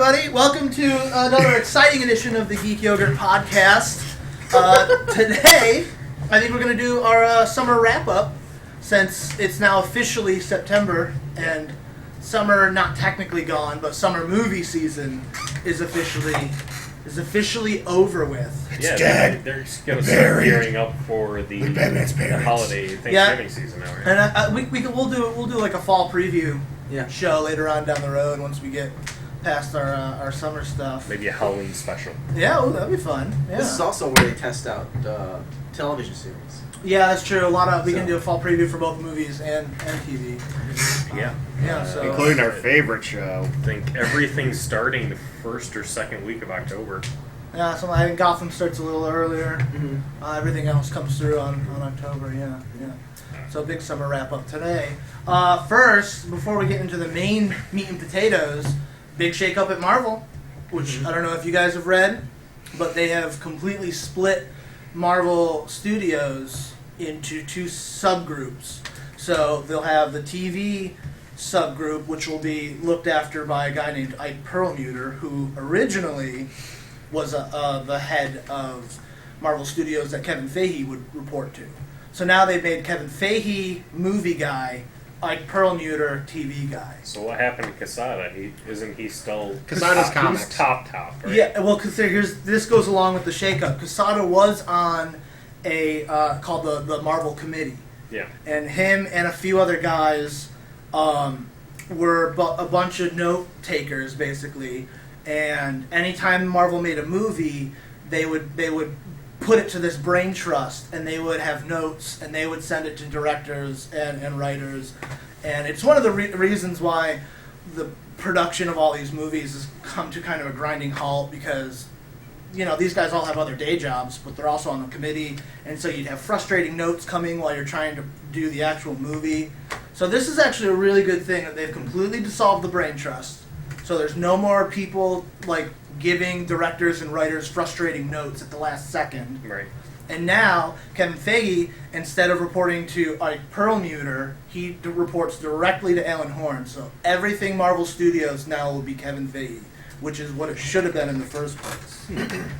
everybody. Welcome to another exciting edition of the Geek Yogurt Podcast. Today, I think we're going to do our summer wrap-up, since it's now officially September, and summer not technically gone, but summer movie season is officially over with. It's dead. They're going to start gearing up for the parents. holiday Thanksgiving season now, right? And we'll do like a fall preview show later on down the road once we get past our summer stuff. Maybe a Halloween special. Yeah, that'd be fun. Yeah. This is also where they test out television series. Yeah, that's true. We can do a fall preview for both movies and TV. Yeah. So including our favorite show. I think everything's starting the first or second week of October. Yeah, so I think Gotham starts a little earlier. Mm-hmm. Everything else comes through on October. Yeah. So big summer wrap up today. First, before we get into the main meat and potatoes, big shake up at Marvel, which I don't know if you guys have read, but they have completely split Marvel Studios into two subgroups. So they'll have the TV subgroup, which will be looked after by a guy named Ike Perlmutter, who originally was the head of Marvel Studios that Kevin Feige would report to. So now they've made Kevin Feige movie guy, Ike Perlmutter TV guy. So what happened to Quesada? Isn't he still... Quesada's comics. He's top, right? Yeah, well, this goes along with the shakeup. Quesada was on a called the Marvel Committee. Yeah. And him and a few other guys were a bunch of note takers, basically. And anytime Marvel made a movie, they would put it to this brain trust, and they would have notes, and they would send it to directors and writers. And it's one of the reasons why the production of all these movies has come to kind of a grinding halt, because these guys all have other day jobs, but they're also on the committee, and so you'd have frustrating notes coming while you're trying to do the actual movie. So this is actually a really good thing that they've completely dissolved the brain trust. So there's no more people giving directors and writers frustrating notes at the last second. Right. And now Kevin Feige, instead of reporting to Ike Perlmutter, he reports directly to Alan Horn. So everything Marvel Studios now will be Kevin Feige, which is what it should have been in the first place.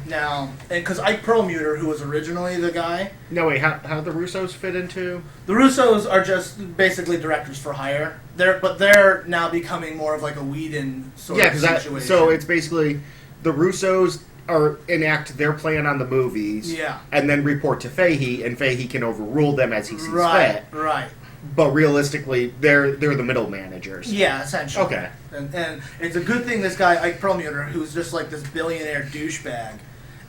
Now, because Ike Perlmutter, who was originally the guy... No, wait, how the Russos fit into? The Russos are just basically directors for hire. They're now becoming more of like a Whedon sort of situation. So it's basically the Russos enact their plan on the movies, and then report to Feige, and Feige can overrule them as he sees fit. Right. But realistically, they're the middle managers. Yeah, essentially. Okay. And it's a good thing this guy, Ike Perlmutter, who's just like this billionaire douchebag,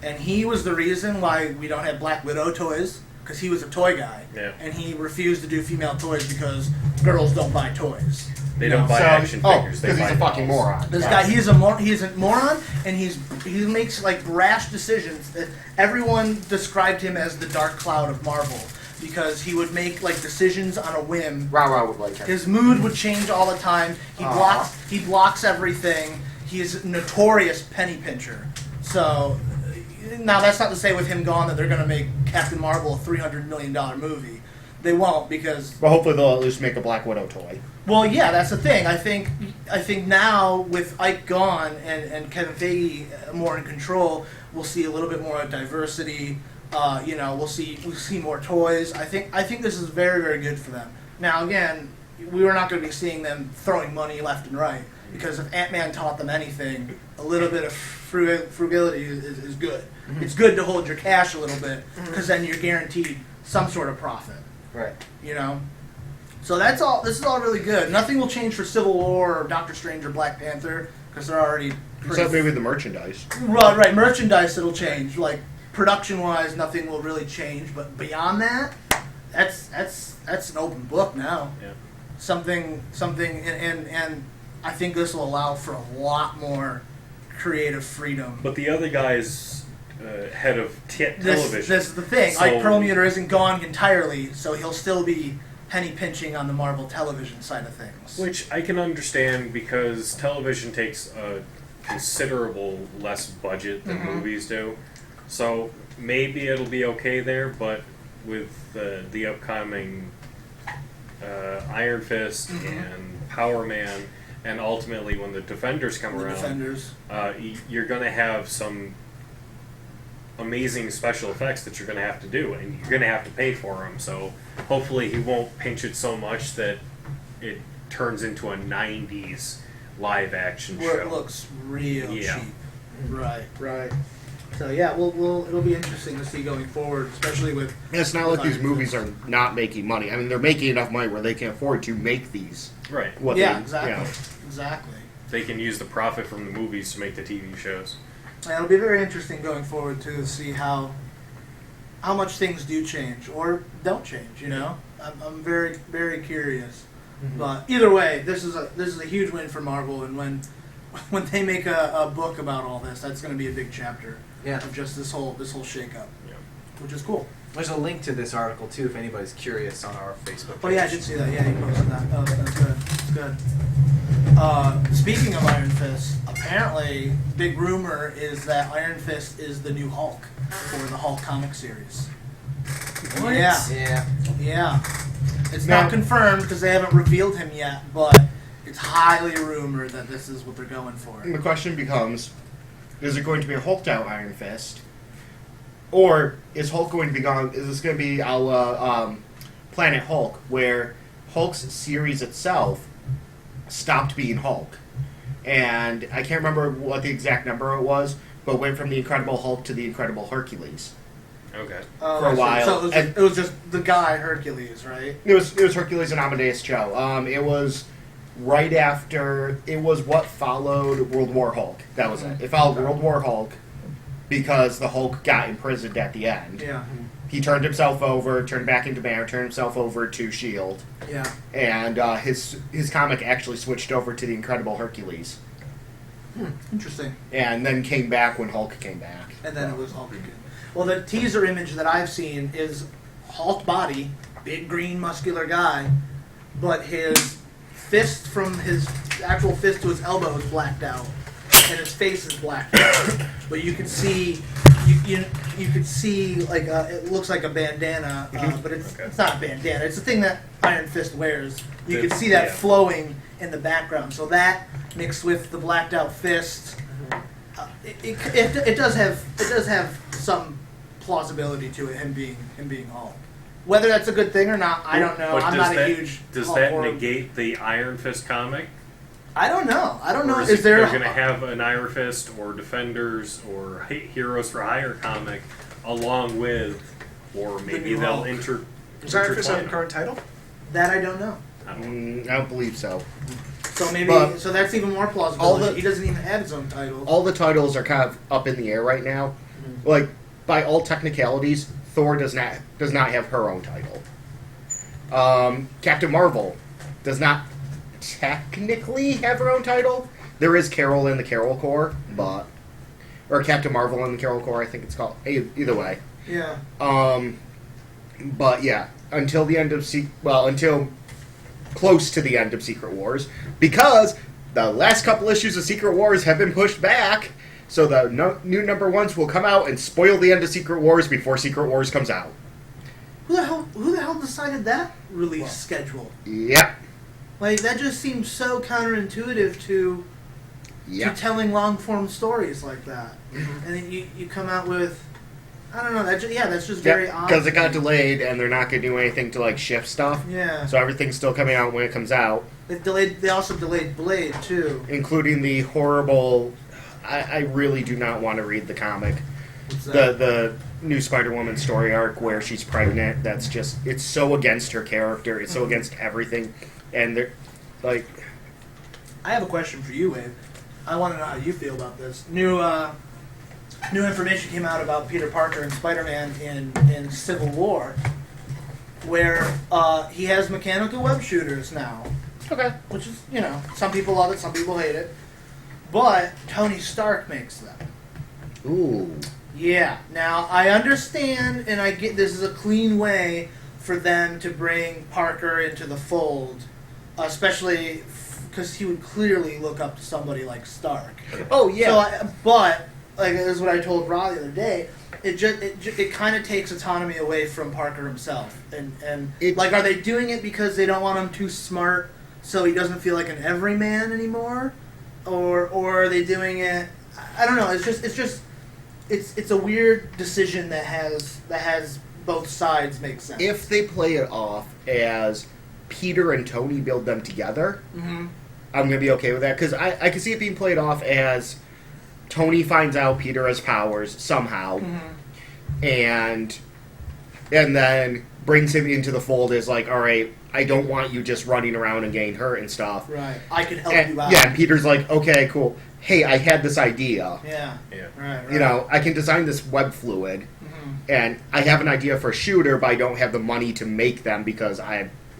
and he was the reason why we don't have Black Widow toys, because he was a toy guy. Yeah. And he refused to do female toys because girls don't buy toys. They don't buy action figures. Because he's a fucking moron. This guy, he's a moron, and he makes brash decisions. Everyone described him as the dark cloud of Marvel, because he would make decisions on a whim. Rah would like him. His mood would change all the time. He blocks everything. He's a notorious penny pincher. So now that's not to say with him gone that they're going to make Captain Marvel a $300 million movie. They won't, because... Well, hopefully they'll at least make a Black Widow toy. Well, yeah, that's the thing. I think now with Ike gone and Kevin Feige more in control, we'll see a little bit more diversity. We'll see more toys. I think this is very, very good for them. Now, again, we were not going to be seeing them throwing money left and right, because if Ant-Man taught them anything, a little bit of frugality is good. Mm-hmm. It's good to hold your cash a little bit, because then you're guaranteed some sort of profit. Right. So that's all. This is all really good. Nothing will change for Civil War or Doctor Strange or Black Panther, because they're already Except maybe the merchandise. Right. Merchandise it'll change. Production-wise, nothing will really change. But beyond that, that's an open book now. Yeah. Something, and I think this will allow for a lot more creative freedom. But the other guy's head of television. This is the thing. So, Ike Perlmutter isn't gone entirely, so he'll still be penny pinching on the Marvel television side of things. Which I can understand, because television takes a considerable less budget than movies do. So maybe it'll be okay there, but with the upcoming Iron Fist and Power Man, and ultimately when the Defenders come around, you're going to have some amazing special effects that you're going to have to do, and you're going to have to pay for them. So hopefully he won't pinch it so much that it turns into a 90s live action show. Where it looks real cheap. Right. So yeah, it'll be interesting to see going forward, especially with. It's not like these movies are not making money. I mean, they're making enough money where they can afford to make these. Right. Exactly. They can use the profit from the movies to make the TV shows. And it'll be very interesting going forward too to see how much things do change or don't change. You know, I'm very, very curious. Mm-hmm. But either way, this is a huge win for Marvel, and when they make a book about all this, that's going to be a big chapter. Yeah. Of just this whole shakeup. Yeah. Which is cool. There's a link to this article too, if anybody's curious, on our Facebook page. Oh yeah, I did see that. Yeah, you posted that. Oh, that's good. That's good. Speaking of Iron Fist, apparently, big rumor is that Iron Fist is the new Hulk for the Hulk comic series. What? Yeah. It's not confirmed because they haven't revealed him yet, but it's highly rumored that this is what they're going for. And the question becomes, is it going to be a hulked out Iron Fist? Or is Hulk going to be gone? Is this going to be a la Planet Hulk, where Hulk's series itself stopped being Hulk? And I can't remember what the exact number it was, but went from the Incredible Hulk to the Incredible Hercules. Okay. For a while. So it was just the guy Hercules, right? It was Hercules and Amadeus Cho. It was right after. It was what followed World War Hulk. That was it. It followed World War Hulk because the Hulk got imprisoned at the end. Yeah. He turned himself over, turned back into Banner, turned himself over to S.H.I.E.L.D. Yeah. And his comic actually switched over to the Incredible Hercules. Interesting. And then came back when Hulk came back. And then it was Hulk again. Well, the teaser image that I've seen is Hulk body, big green muscular guy, but his fist from his actual fist to his elbow is blacked out, and his face is blacked out. But you can see, you can see like it looks like a bandana, but it's not a bandana. It's the thing that Iron Fist wears. You can see that flowing in the background. So that mixed with the blacked out fist, it does have some plausibility to it. Him being Hulk. Whether that's a good thing or not, I don't know. I'm not a huge. Does Hulk that horror. negate the Iron Fist comic? I don't know. Or is there going to have an Iron Fist or Defenders or Heroes for Hire comic along with, or maybe they'll Is Iron Fist on the current title? That I don't know. I don't believe so. So maybe so that's even more plausible. He doesn't even have his own title. All the titles are kind of up in the air right now. Mm-hmm. Like by all technicalities, Thor does not have her own title. Captain Marvel does not technically have her own title. There is Carol in the Carol Corps, or Captain Marvel in the Carol Corps, I think it's called. Either way. Yeah. But yeah, until the end of until close to the end of Secret Wars, because the last couple issues of Secret Wars have been pushed back. So the new number ones will come out and spoil the end of Secret Wars before Secret Wars comes out. Who the hell decided that release schedule? Yep. Like that just seems so counterintuitive to telling long form stories like that. Mm-hmm. And then you come out with, I don't know. That's just very odd. Because it got delayed and they're not going to do anything to like shift stuff. Yeah. So everything's still coming out when it comes out. They also delayed Blade too, including the horrible. I really do not want to read the comic. The new Spider-Woman story arc where she's pregnant. That's just, it's so against her character. It's so against everything. And they're like, I have a question for you, Wade. I want to know how you feel about this. New information came out about Peter Parker and Spider-Man in Civil War, where he has mechanical web shooters now. Okay. Which is, some people love it, some people hate it. But Tony Stark makes them. Ooh. Yeah. Now, I understand, and I get this is a clean way for them to bring Parker into the fold, especially because he would clearly look up to somebody like Stark. Oh, yeah. But, like, this is what I told Ra the other day, it kind of takes autonomy away from Parker himself. And are they doing it because they don't want him too smart so he doesn't feel like an everyman anymore, or are they doing it? I don't know. It's a weird decision that has both sides make sense. If they play it off as Peter and Tony build them together, Mm-hmm. I'm going to be okay with that. Because I can see it being played off as Tony finds out Peter has powers somehow, and then brings him into the fold as like, all right, I don't want you just running around and getting hurt and stuff. Right. I can help And, you out. yeah, and Peter's like, okay, cool. Hey, I had this idea. Yeah. Yeah. Right. You know, I can design this web fluid, Mm-hmm. and I have an idea for a shooter, but I don't have the money to make them because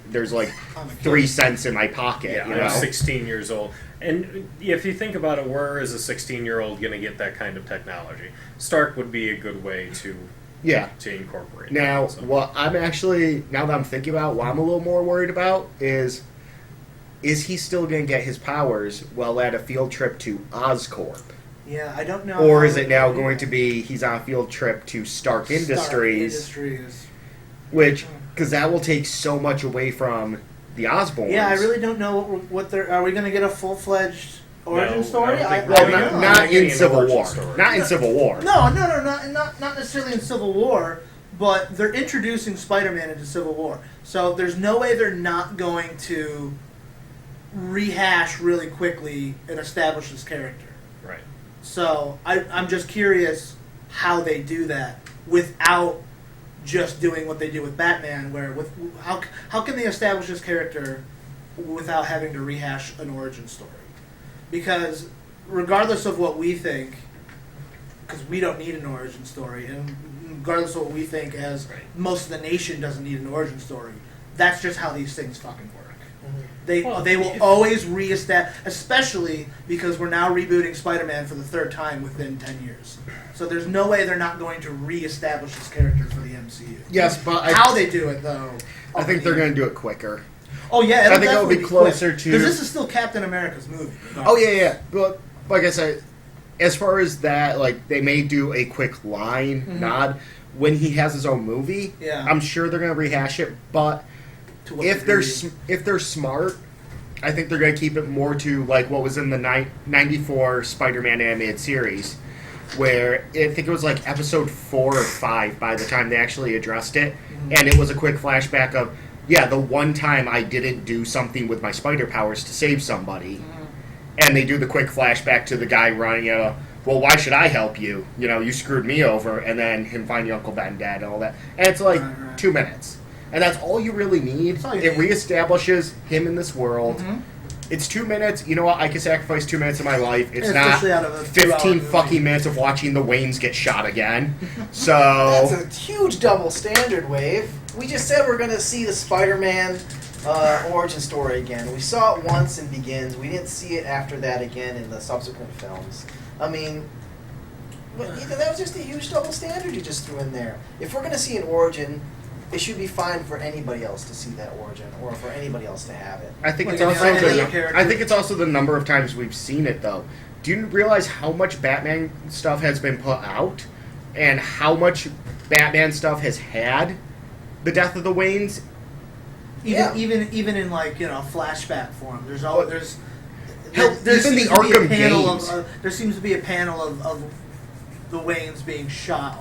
there's like I'm a kid. 3 cents in my pocket. Yeah, you I'm know? 16 years old. And if you think about it, where is a 16-year-old going to get that kind of technology? Stark would be a good way to Yeah. incorporate Now, that, so. what I'm actually, now that I'm thinking about, what I'm a little more worried about is he still going to get his powers while at a field trip to Oscorp? Yeah, I don't know. Or how is it now they do going that. to be he's on a field trip to Stark Stark Industries, Industries. which, because that will take so much away from the Osborns. Yeah, I really don't know what they're. Are we going to get a full-fledged origin No, story? I don't think Well, I not, don't not know. in Getting an Civil origin War. story. Not in Civil War. No, not necessarily in Civil War, but they're introducing Spider-Man into Civil War. So there's no way they're not going to rehash really quickly and establish this character. Right. So I'm just curious how they do that without just doing what they do with Batman, where how can they establish this character without having to rehash an origin story? Because regardless of what we think, because we don't need an origin story, and regardless of what we think, as Right. most of the nation doesn't need an origin story, that's just how these things fucking work. Mhm. They will always reestablish, especially because we're now rebooting Spider-Man for the 3rd time within 10 years. So there's no way they're not going to reestablish this character for the MCU. Yes, but How they do it, though, I think they're going to do it quicker. Oh yeah, I think it'll be closer to- because this is still Captain America's movie. Oh, yeah. But, like I said, as far as that, like, they may do a quick line Mhm. nod when he has his own movie. Yeah. I'm sure they're going to rehash it, but To what if degree? they're smart, I think they're going to keep it more to like what was in the 94 Spider-Man animated series, where I think it was like episode 4 or 5 by the time they actually addressed it, and it was a quick flashback of, yeah, the one time I didn't do something with my spider powers to save somebody, and they do the quick flashback to the guy running, well, why should I help you? You know, you screwed me over, and then him finding Uncle Ben dead and all that, and it's like Right. 2 minutes. And that's all you really need. That's all you It need. reestablishes him in this world. Mhm. It's 2 minutes. You know what? I can sacrifice 2 minutes of my life. It's Especially not out of a 15 2-hour fucking movie. minutes of watching the Waynes get shot again. So, That's a huge double standard, Wave. We just said we're going to see the Spider-Man origin story again. We saw it once in Begins. We didn't see it after that again in the subsequent films. I mean, that was just a huge double standard you just threw in there. If we're going to see an origin, it should be fine for anybody else to see that origin, or for anybody else to have it. I think Like it's any also other the, character. I think it's also the number of times we've seen it though. Do you realize how much Batman stuff has been put out, and how much Batman stuff has had the death of the Waynes? Yeah. Even in like flashback form, there's Well, there hell, seems even the to be a Arkham panel games. there seems to be a panel of the Waynes being shot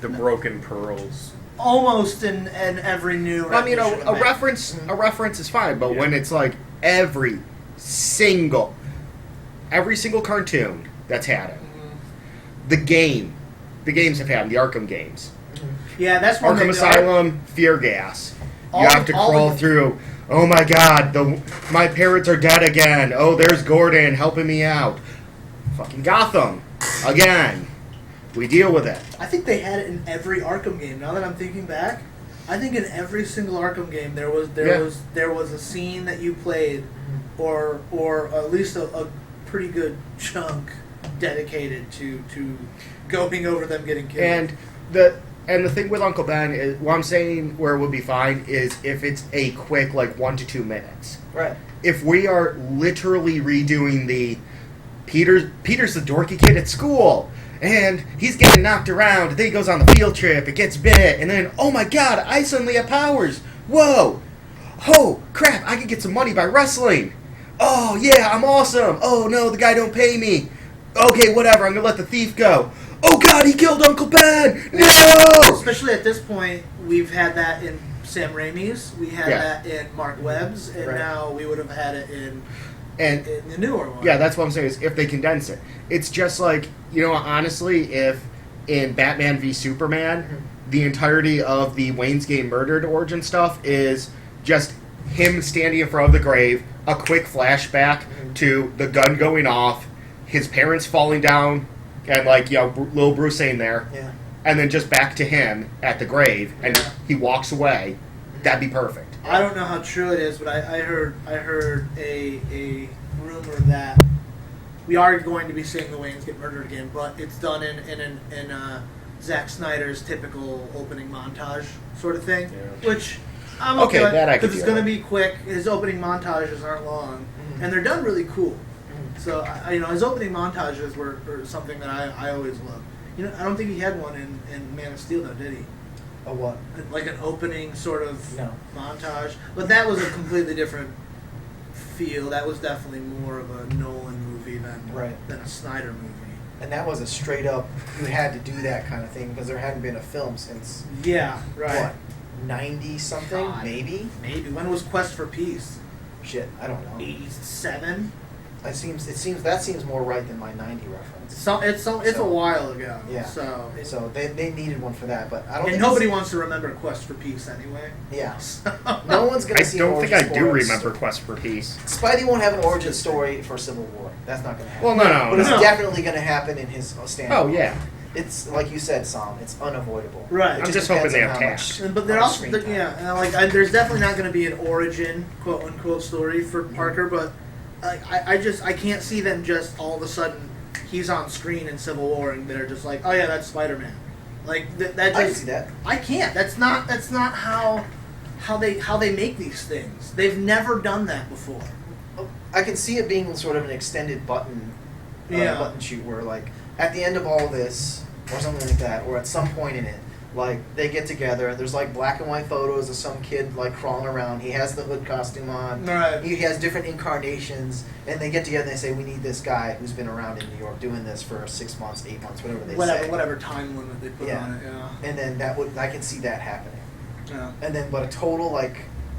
The broken pearls. almost in every new. I mean, rendition of a Batman. reference is fine, but Yeah. when it's like every single cartoon that's had it, the games have had them, the Arkham games, Yeah, that's when Arkham Asylum, Fear Gas. All- You have to all crawl the- through. Oh my God, my parents are dead again. Oh, there's Gordon helping me out. Fucking Gotham again. We deal with it. I think they had it in every Arkham game. Now that I'm thinking back, I think in every single Arkham game there was a scene that you played, or at least a pretty good chunk dedicated to going over them getting killed. And the thing with Uncle Ben is, what I'm saying where it would be fine is if it's a quick, like, 1 to 2 minutes. Right. If we are literally redoing the Peter's the dorky kid at school, and he's getting knocked around, then he goes on the field trip, it gets bit, and then, oh my God, I suddenly have powers. Whoa! oh crap, I could get some money by wrestling. Oh yeah, I'm awesome. Oh no, the guy don't pay me. Okay, whatever, I'm gonna let the thief go. Oh god, he killed Uncle Ben! No! Especially at this point, we've had that in Sam Raimi's, we had that in Mark Webb's, and now we would have had it in the newer one. Yeah, that's what I'm saying, is if they condense it. It's just like, honestly, if in Batman v Superman, the entirety of the Wayne's Game Murdered origin stuff is just him standing in front of the grave, a quick flashback to the gun going off, his parents falling down, and little Bruce saying there, and then just back to him at the grave, and he walks away. That'd be perfect. I don't know how true it is, but I heard a rumor that we are going to be seeing the Waynes get murdered again, but it's done in Zack Snyder's typical opening montage sort of thing, which I'm okay with, because it's going to be quick. His opening montages aren't long, and they're done really cool. So his opening montages were something that I always loved. I don't think he had one in Man of Steel though, did he? A what? Like an opening sort of montage, but that was a completely different feel. That was definitely more of a Nolan movie than a Snyder movie. And that was a straight up, you had to do that kind of thing because there hadn't been a film since what, 90 something, maybe. When was Quest for Peace? Shit, I don't know. 87. That seems more right than my 90 reference. It's a while ago. Yeah. So they needed one for that, but I don't. And nobody wants to remember Quest for Peace anyway. Yeah. No one's gonna see. I don't think I do remember Quest for Peace. Spidey won't have an origin story for Civil War. That's not gonna happen. Well, no. But it's definitely gonna happen in his stand. Oh yeah. It's like you said, Sam. It's unavoidable. Right. I'm just hoping they have cash. But they're also there's definitely not going to be an origin quote unquote story for Parker, but I can't see them just all of a sudden he's on screen in Civil War and they're just like, oh yeah, that's Spider-Man. Like that just, I can see that. I can't. That's not how they make these things. They've never done that before. I can see it being sort of an extended button shoot where at the end of all this or something like that, or at some point in it, they get together. There's black and white photos of some kid crawling around. He has the hood costume on. Right. He has different incarnations, and they get together and they say, "We need this guy who's been around in New York doing this for 6 months, 8 months, whatever they say." Whatever time limit they put on it. Yeah. And then I can see that happening. Yeah. And then, but a total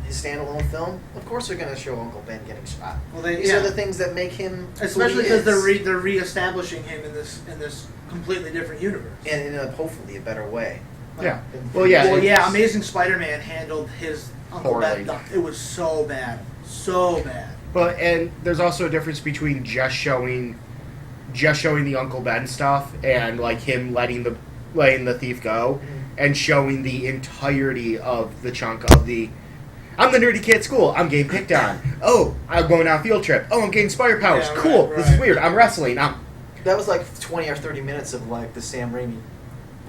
his standalone film, of course they're going to show Uncle Ben getting shot. Well, these are the things that make him, especially because they're reestablishing him in this completely different universe, and in hopefully a better way. Yeah. Amazing Spider-Man handled his Uncle Ben. It was so bad. But and there's also a difference between just showing the Uncle Ben stuff and him letting the thief go, and showing the entirety of the chunk of the. I'm the nerdy kid at school. I'm getting picked on. Oh, I'm going on a field trip. Oh, I'm getting spider powers. Yeah, cool. right. This is weird. I'm wrestling. That was 20 or 30 minutes of the Sam Raimi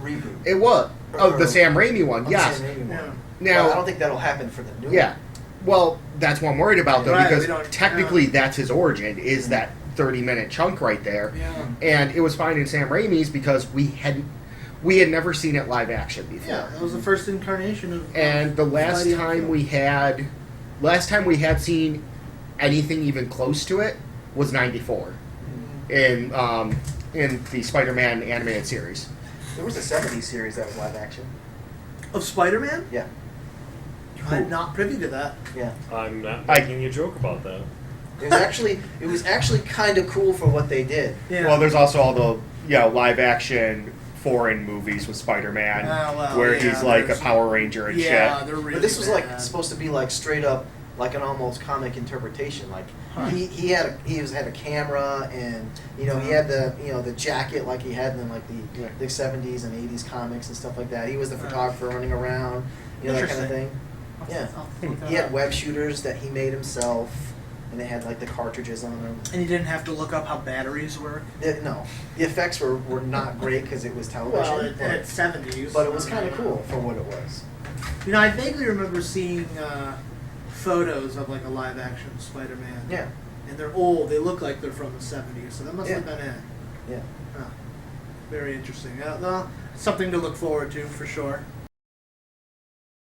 reboot. It was. The Sam Raimi one, yes. The Sam Raimi one. Yeah. Now, I don't think that'll happen for the new one. Yeah. Well, that's what I'm worried about, though, Right, because technically that's his origin, is that 30-minute chunk right there. Yeah. And it was fine in Sam Raimi's because we had never seen it live action before. Yeah, that was the first incarnation of. And the last time we had seen anything even close to it was '94 in the Spider-Man animated series. There was a '70s series that was live action. Of Spider-Man? Yeah. I'm not privy to that. Yeah. I'm not making a joke about that. It was actually kind of cool for what they did. Yeah. Well, there's also all the live action foreign movies with Spider-Man where he's a Power Ranger and shit. They're really but this was bad. supposed to be straight up an almost comic interpretation. He had a camera, and he had the jacket like he had in the 70s and 80s comics and stuff like that. He was the photographer running around, that kind of thing. Yeah. He had web shooters that he made himself, and they had the cartridges on them. And you didn't have to look up how batteries work. No, the effects were not great because it was television. Well, it's 70s. But it was kind of cool for what it was. I vaguely remember seeing photos of a live action Spider-Man. Yeah. And they're old. They look like they're from the 70s, so that must have been it. Yeah. Very interesting. Well, something to look forward to for sure.